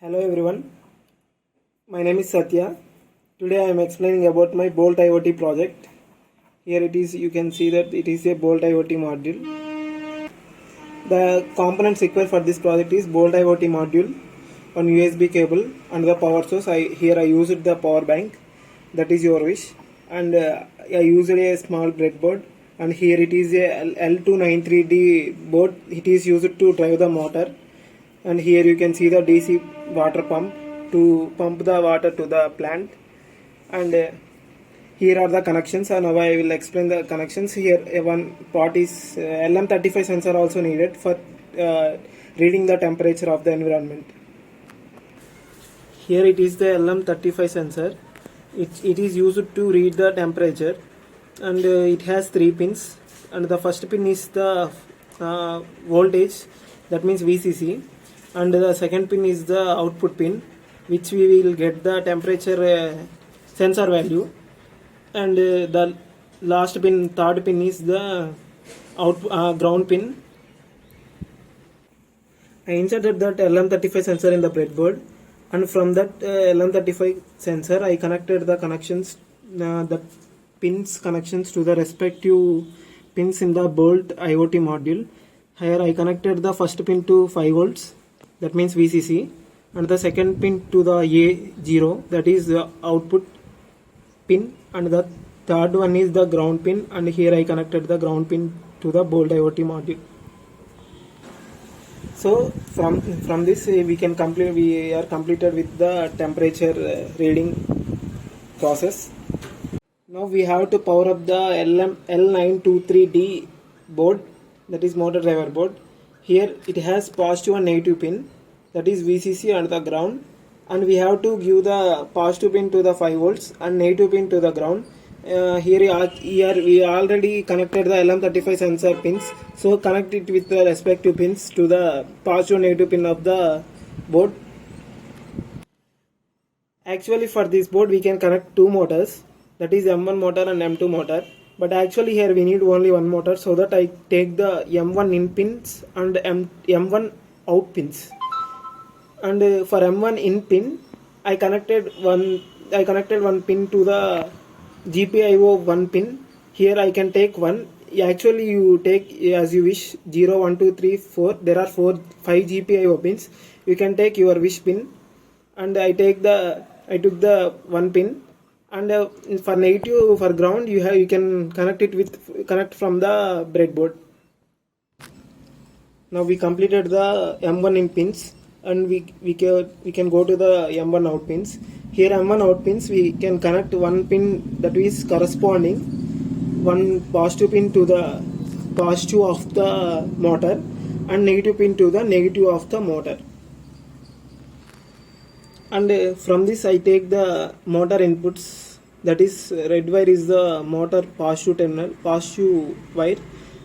Hello everyone, my name is Satya. Today I am explaining about my Bolt IoT project. Here it is, you can see that it is a Bolt IoT module. The components required for this project is Bolt IoT module, one USB cable and the power source. Here I used the power bank, that is your wish, and I used a small breadboard, and here it is a L293D board. It is used to drive the motor, and here you can see the DC water pump to pump the water to the plant, and here are the connections. And now I will explain the connections. Here one part is LM35 sensor also needed for reading the temperature of the environment. Here it is the LM35 sensor. It is used to read the temperature, and it has 3 pins, and the first pin is the voltage, that means VCC, and the second pin is the output pin, which we will get the temperature sensor value, and the last pin, third pin, is the ground pin. I inserted that LM35 sensor in the breadboard, and from that LM35 sensor I connected the connections, the pins connections to the respective pins in the Bolt IoT module. Here I connected the first pin to 5 volts, that means VCC, and the second pin to the A0, that is the output pin, and the third one is the ground pin, and here I connected the ground pin to the Bolt IoT module. So from this we are completed with the temperature reading process. Now we have to power up the L923D board, that is motor driver board. Here it has positive and negative pin, that is VCC and the ground, and we have to give the positive pin to the 5 volts and negative pin to the ground. Here we already connected the LM35 sensor pins, so connect it with the respective pins to the positive and negative pin of the board. Actually for this board we can connect two motors, that is M1 motor and M2 motor, but actually here we need only one motor, so that I take the M1 in pins and M1 out pins. And for M1 in pin I connected one pin to the GPIO 1 pin. Here I can take one. Actually you take as you wish, 0 1 2 3 4, there are 5 GPIO pins. You can take your wish pin, and I took the one pin, and for negative, for ground you can connect from the breadboard. Now we completed the M1 in pins, and we can go to the M1 out pins. Here M1 out pins we can connect one pin, that is corresponding one positive pin to the positive of the motor and negative pin to the negative of the motor. And from this I take the motor inputs, that is red wire is the motor positive terminal, positive wire,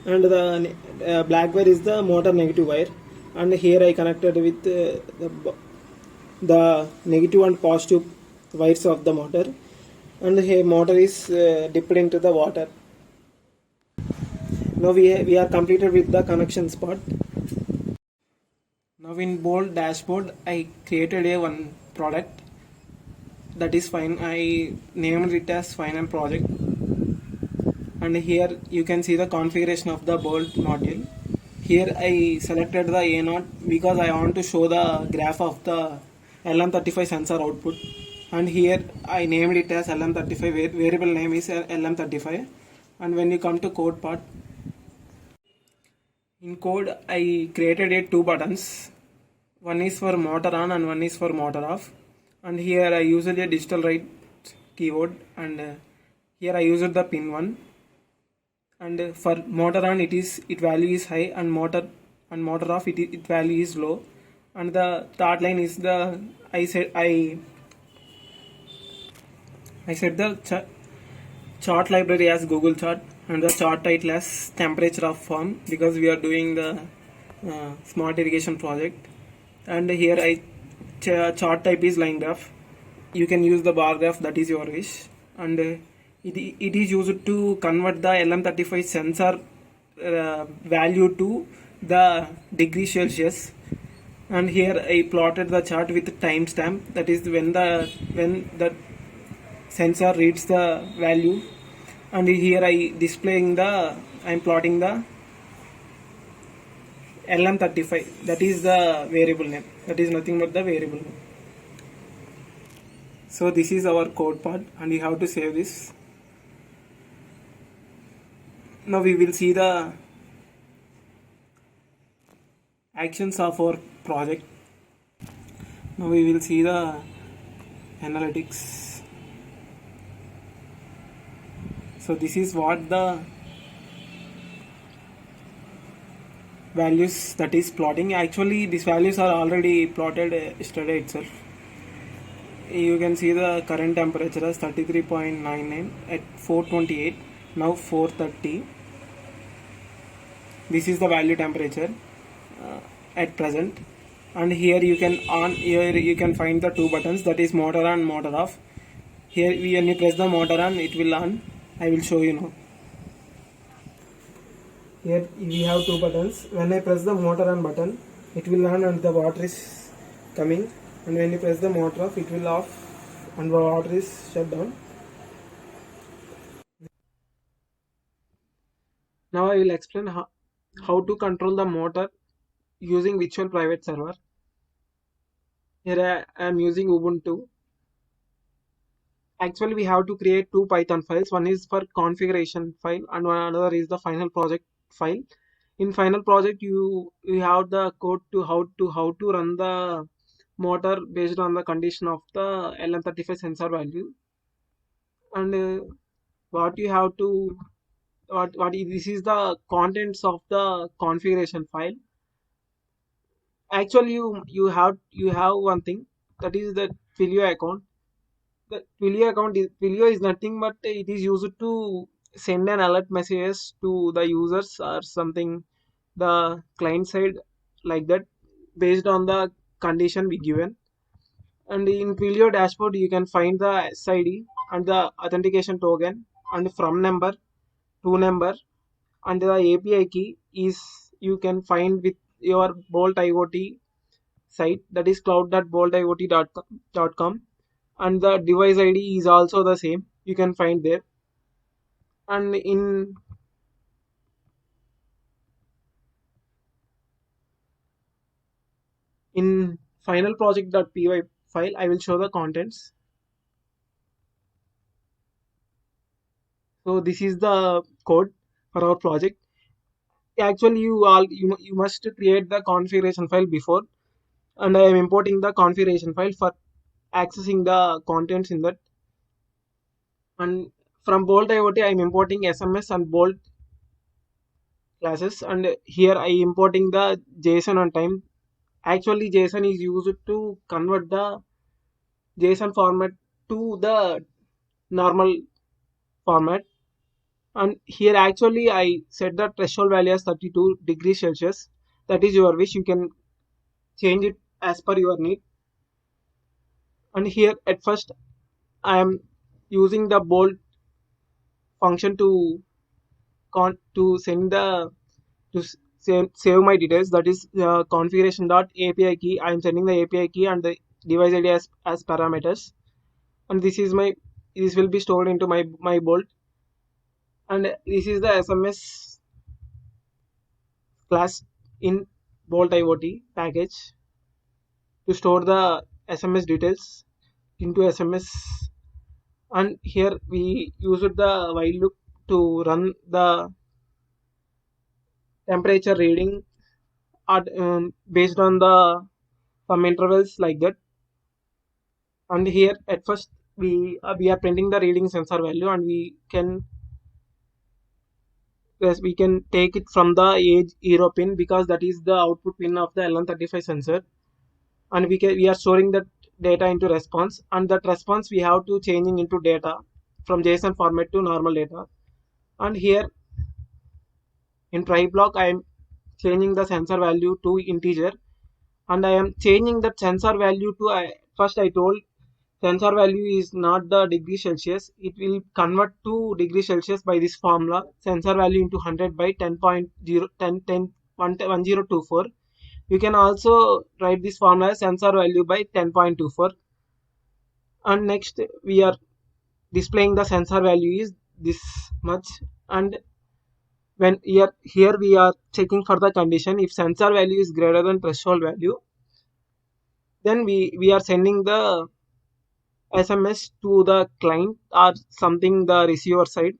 and the black wire is the motor negative wire, and here I connected with the negative and positive wires of the motor, and here motor is dipped into the water. Now we are completed with the connections part. Now in Bolt dashboard I created one product, that is fine. I named it as final project, and here you can see the configuration of the Bolt module. Here I selected the A0 because I want to show the graph of the LM35 sensor output, and here I named it as LM35, variable name is LM35. And when you come to code part, in code I created 2 buttons, one is for motor on and one is for motor off, and here I used a digital write keyboard, and here I used the pin 1, and for motor on it value is high, and motor off it value is low, and the third line is the I set the chart library as Google chart, and the chart title as temperature of farm, because we are doing the smart irrigation project, and here chart type is line graph. You can use the bar graph, that is your wish, and it is used to convert the LM35 sensor value to the degree Celsius. and here I plotted the chart with timestamp, that is when the sensor reads the value, and here I am plotting the LM35, that is the variable name, that is nothing but the variable name. So this is our code part, and we have to save this. Now we will see the actions of our project. Now we will see the analytics. So this is what the values that is plotting. Actually these values are already plotted yesterday itself. You can see the current temperature as 33.99 at 428, now 430. This is the value temperature at present, and here you can find the two buttons, that is motor on, motor off. Here when you press the motor on, it will on. I will show you now. Here we have two buttons. When I press the motor on button, it will on and the water is coming, and when you press the motor off, it will off and the water is shut down. Now I will explain how to control the motor using virtual private server. Here I am using Ubuntu. Actually we have to create two Python files. One is for configuration file and another is the final project file. In final project you have the code to how to run the motor based on the condition of the LM35 sensor value, and what you have to this is the contents of the configuration file. Actually you have one thing, that is the Twilio account. The Twilio is nothing but it is used to send an alert messages to the users or something, the client side, like that, based on the condition we given. And in Twilio dashboard you can find the SID and the authentication token and from number to number, and the API key is you can find with your Bolt IoT site, that is cloud.boltiot.com, and the device ID is also the same, you can find there. And in final project.py file I will show the contents. So this is the code for our project. Actually you must create the configuration file before, and I am importing the configuration file for accessing the contents in that. And from Bolt IoT I am importing SMS and Bolt classes, and here I importing the JSON on time. Actually JSON is used to convert the JSON format to the normal format. And here actually I set the threshold value as 32 degrees Celsius. That is your wish, you can change it as per your need. And here at first I am using the Bolt function to send the save my details, that is configuration dot API key. I am sending the API key and the device ID as parameters, and this will be stored into my Bolt, and this is the SMS class in Bolt IoT package to store the SMS details into SMS. And here we used the while loop to run the temperature reading based on the some intervals like that. And here at first we are printing the reading sensor value, and we can take it from the edge 0 pin, because that is the output pin of the LM35 sensor, and we are storing that data into response, and that response we have to changing into data from JSON format to normal data. And here in try block I am changing the sensor value to integer, and I am changing that sensor value to first I told sensor value is not the degree Celsius. It will convert to degree Celsius by this formula, sensor value into 100 by 10.0 10 10 1024. You can also write this formula as sensor value by 10.24, and next we are displaying the sensor value is this much, and when here we are checking for the condition. If sensor value is greater than threshold value, then we are sending the SMS to the client or something the receiver side,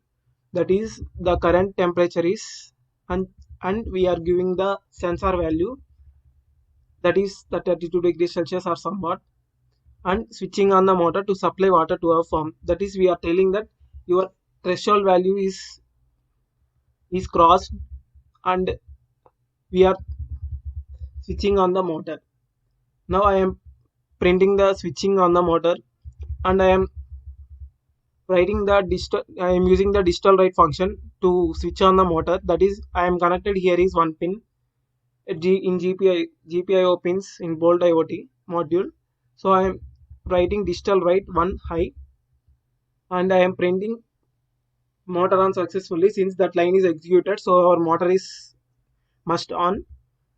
that is the current temperature is, and we are giving the sensor value, that is the 32 degrees Celsius or somewhat, and switching on the motor to supply water to our farm. That is, we are telling that your threshold value is crossed, and we are switching on the motor. Now I am printing the switching on the motor, and I am writing the digital. I am using the digital write function to switch on the motor. That is, I am connected here is one pin in GPIO pins in Bolt IoT module. So I am writing digital write 1 high, and I am printing motor on successfully since that line is executed. So our motor is must on,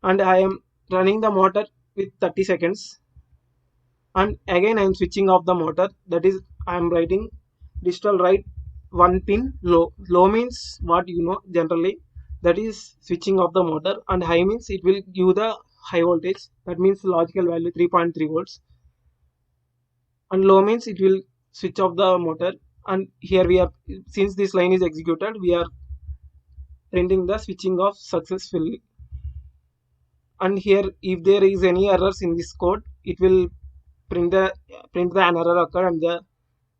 and I am running the motor with 30 seconds, and again I am switching off the motor. That is, I am writing digital write 1 pin low. Low means what you know generally, that is switching off the motor, and high means it will give the high voltage, that means logical value 3.3 volts, and low means it will switch off the motor. And here we are, since this line is executed, we are printing the switching off successfully. And here if there is any errors in this code, it will print the an error occur and the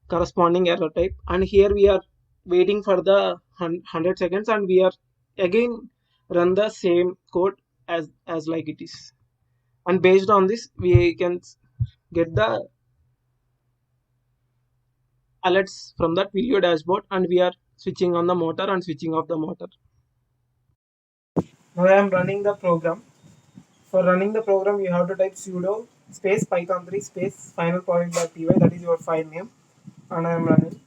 corresponding error type. And here we are waiting for the 100 seconds, and we are again run the same code as like it is, and based on this we can get the alerts from that video dashboard, and we are switching on the motor and switching off the motor. Now I am running the program. For running the program, you have to type sudo space python3 space final project.py, that is your file name, and I am running.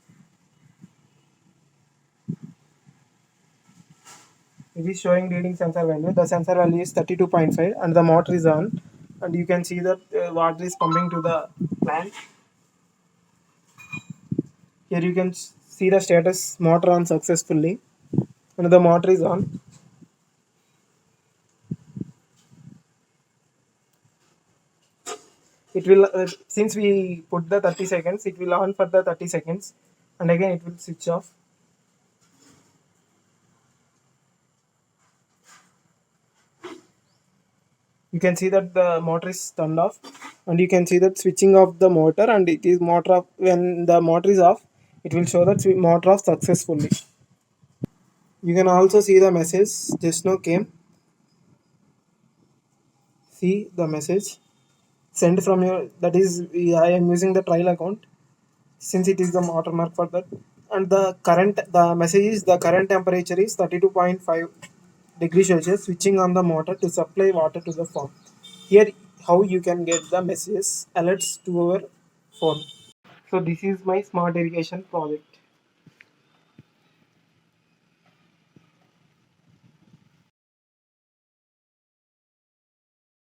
It is showing reading sensor value. The sensor value is 32.5 and the motor is on, and you can see that water is pumping to the plant. Here you can see the status motor on successfully, and the motor is on. It will since we put the 30 seconds, it will on for the 30 seconds, and again it will switch off. You can see that the motor is turned off, and you can see that switching off the motor, and it is motor off. When the motor is off, it will show that motor off successfully. You can also see the message just now came. See the message sent from your, that is I am using the trial account since it is the watermark for that. And the message is the current temperature is 32.5 degrees Celsius, switching on the motor to supply water to the farm. Here how you can get the messages alerts to our phone. So this is my smart irrigation project.